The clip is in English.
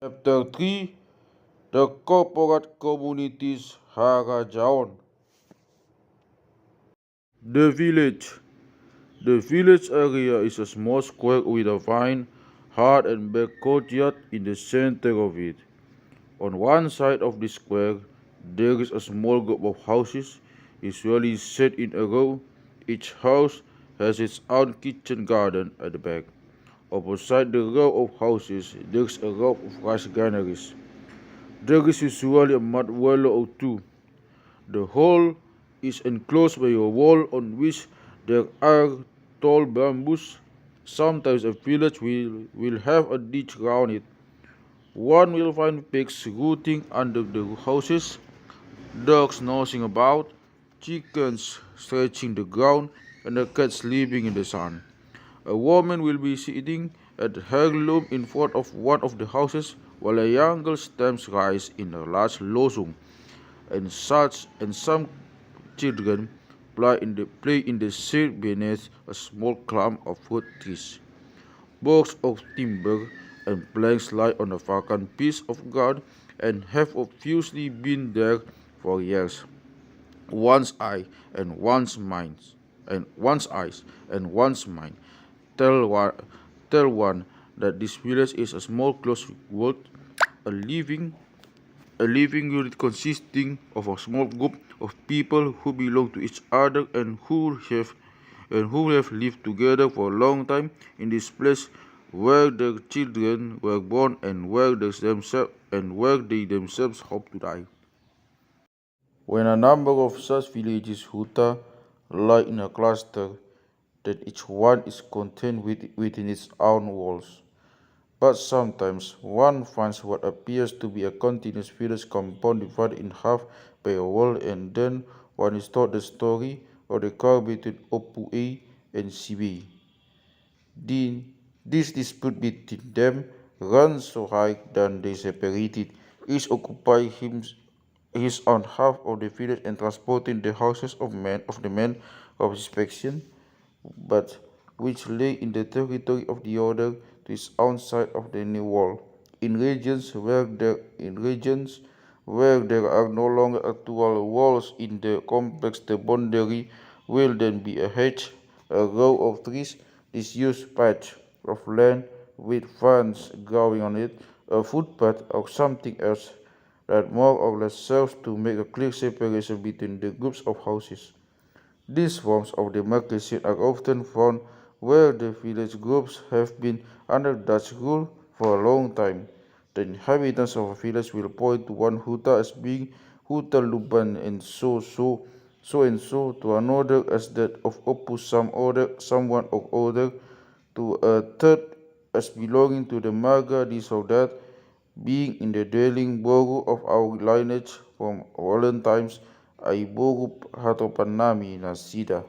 Chapter 3. The Corporate Communities Haradjaon. The village. The village area is a small square with a fine, hard and black courtyard in the center of it. On one side of the square, there is a small group of houses, usually set in a row. Each house has its own kitchen garden at the back. Opposite the row of houses, there is a row of rice granaries. There is usually a mud well or two. The whole is enclosed by a wall on which there are tall bamboos. Sometimes a village will have a ditch round it. One will find pigs rooting under the houses, dogs nosing about, chickens stretching the ground, and a cat sleeping in the sun. A woman will be sitting at her loom in front of one of the houses while a young girl stamps rice in a large lozong, and some children play in the shade beneath a small clump of fruit trees. Box of timber and planks lie on a vacant piece of ground and have obviously been there for years. One's eye and one's mind and one's mind tell one, tell one that this village is a small closed world, a living a living unit consisting of a small group of people who belong to each other and who have lived together for a long time in this place where their children were born and where they themselves hope to die. When a number of such villages huta lie in a cluster, then each one is contained within its own walls. But sometimes one finds what appears to be a continuous village compound divided in half by a wall, and then one is told the story of the quarrel between Opu A and Sibi. This dispute between them runs so high that they separated, each occupying his own half of the village and transporting the houses of the men of his faction, but which lay in the territory of the other to its own side of the new wall. In regions where there are no longer actual walls in the complex, the boundary will then be a hedge, a row of trees, disused patch of land with ferns growing on it, a footpath, or something else that more or less serves to make a clear separation between the groups of houses. These forms of demarcation are often found where the village groups have been under Dutch rule for a long time. The inhabitants of a village will point to one huta as being Huta Luban and so to another as that of someone or other, to a third as belonging to the marga this or that, being in the dwelling borough of our lineage from olden times ay borough hatopanami na sida.